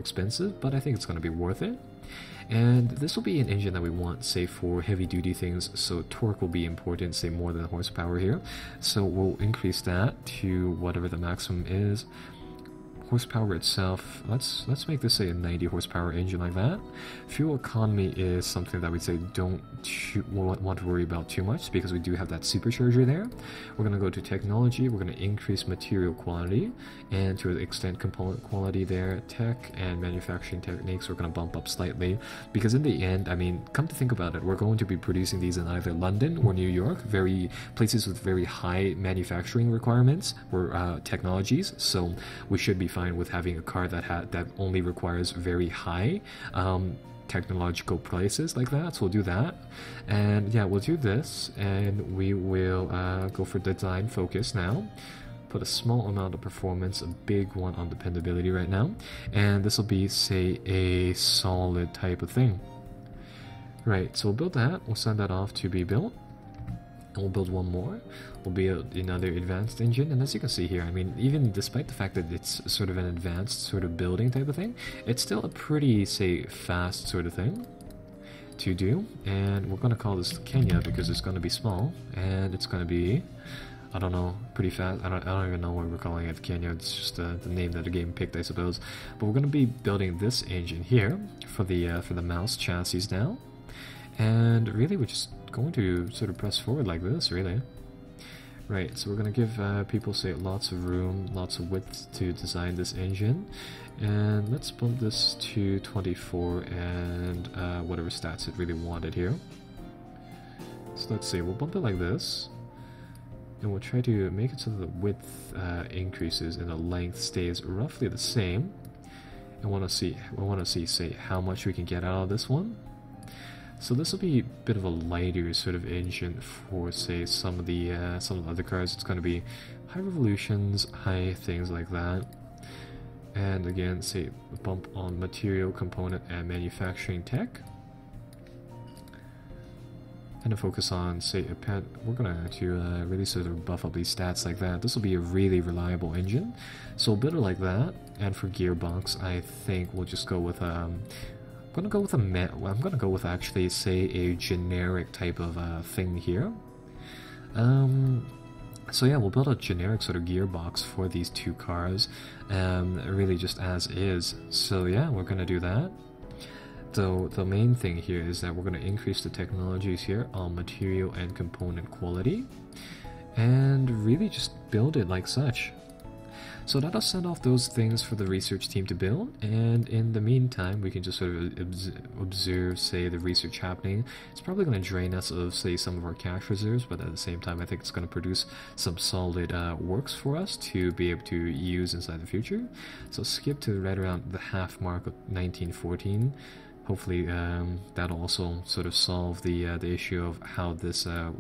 expensive, but I think it's going to be worth it. And this will be an engine that we want, say, for heavy-duty things, so torque will be important, say more than horsepower here. So we'll increase that to whatever the maximum is. Horsepower itself, let's make this say a 90 horsepower engine like that. Fuel economy is something that we say don't want to worry about too much because we do have that supercharger there. We're going to go to technology, we're going to increase material quality, and to an extent component quality there. Tech and manufacturing techniques we're going to bump up slightly because in the end, I mean, come to think about it, we're going to be producing these in either London or New York, places with very high manufacturing requirements or technologies, so we should be fine with having a car that only requires very high technological places like that. So we'll do that, and yeah, we'll do this, and we will go for design focus now. Put a small amount of performance, a big one on dependability right now, and this will be, say, a solid type of thing. Right, so we'll build that, we'll send that off to be built. We'll build one more, we'll build another advanced engine, and as you can see here, I mean, even despite the fact that it's sort of an advanced sort of building type of thing, it's still a pretty, say, fast sort of thing to do. And we're going to call this Kenya because it's going to be small, and it's going to be, I don't know, pretty fast. I don't even know why we're calling it Kenya, it's just the name that the game picked, I suppose. But we're going to be building this engine here for the mouse chassis now, and really we're just going to sort of press forward like this, really. Right, so we're going to give people, say, lots of room, lots of width to design this engine, and let's bump this to 24 and whatever stats it really wanted here. So let's see, we'll bump it like this, and we'll try to make it so that the width increases and the length stays roughly the same. And we want to see, say, how much we can get out of this one. So this will be a bit of a lighter sort of engine for, say, some of the other cars. It's going to be high revolutions, high things like that. And again, say, a bump on material, component, and manufacturing tech. And a focus on, say, a pet. We're going to really sort of buff up these stats like that. This will be a really reliable engine. So we'll build it like that. And for gearbox, I think we'll just go with I'm gonna go with actually, say, a generic type of thing here. So yeah, we'll build a generic sort of gearbox for these two cars, really just as is. So yeah, we're gonna do that. So the main thing here is that we're gonna increase the technologies here on material and component quality, and really just build it like such. So that'll send off those things for the research team to build, and in the meantime we can just sort of observe, say, the research happening. It's probably going to drain us of, say, some of our cash reserves, but at the same time I think it's going to produce some solid works for us to be able to use inside the future. So skip to right around the half mark of 1914. Hopefully that'll also sort of solve the issue of how this how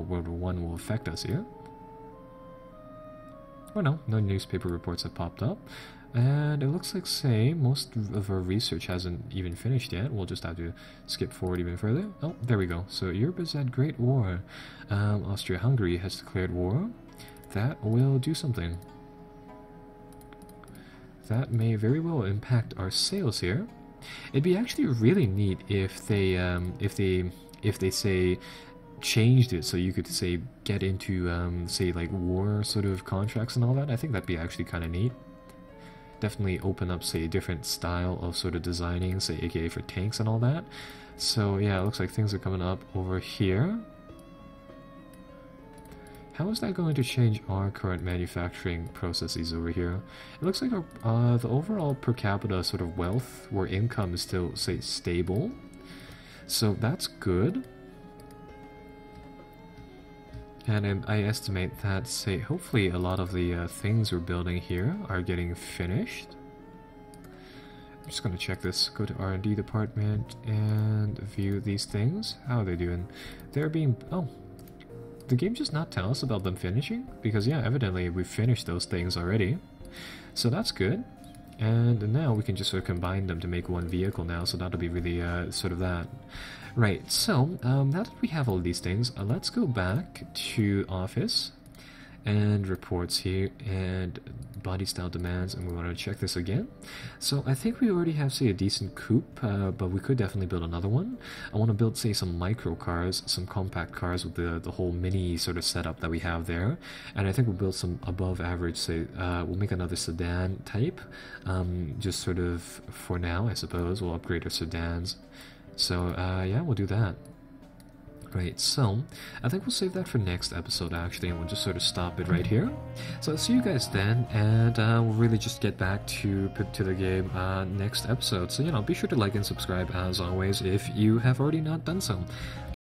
World War I will affect us here. Or no newspaper reports have popped up, and it looks like, say, most of our research hasn't even finished yet. We'll just have to skip forward even further. Oh, there we go. So Europe is at Great War. Austria-Hungary has declared war. That will do something. That may very well impact our sales here. It'd be actually really neat if they say changed it so you could, say, get into say, like, war sort of contracts and all that. I think that'd be actually kind of neat. Definitely open up, say, a different style of sort of designing, say, aka for tanks and all that. So yeah, it looks like things are coming up over here. How is that going to change our current manufacturing processes over here? It looks like our, the overall per capita sort of wealth or income is still, say, stable, so that's good. And I estimate that, say, hopefully a lot of the things we're building here are getting finished. I'm just going to check this. Go to R&D department and view these things. How are they doing? They're being... Oh, the game just not tell us about them finishing? Because yeah, evidently we've finished those things already. So that's good. And now we can just sort of combine them to make one vehicle now, so that'll be really sort of that. Right, so now that we have all these things, let's go back to office and reports here, and body style demands, and we want to check this again. So I think we already have, say, a decent coupe, but we could definitely build another one. I want to build, say, some micro cars, some compact cars with the whole mini sort of setup that we have there, and I think we'll build some above average, say, we'll make another sedan type, just sort of for now, I suppose. We'll upgrade our sedans. So yeah, we'll do that. Right, so I think we'll save that for next episode actually, and we'll just sort of stop it right here. So I'll see you guys then, and we'll really just get back to the game next episode. So, you know, be sure to like and subscribe as always if you have already not done so.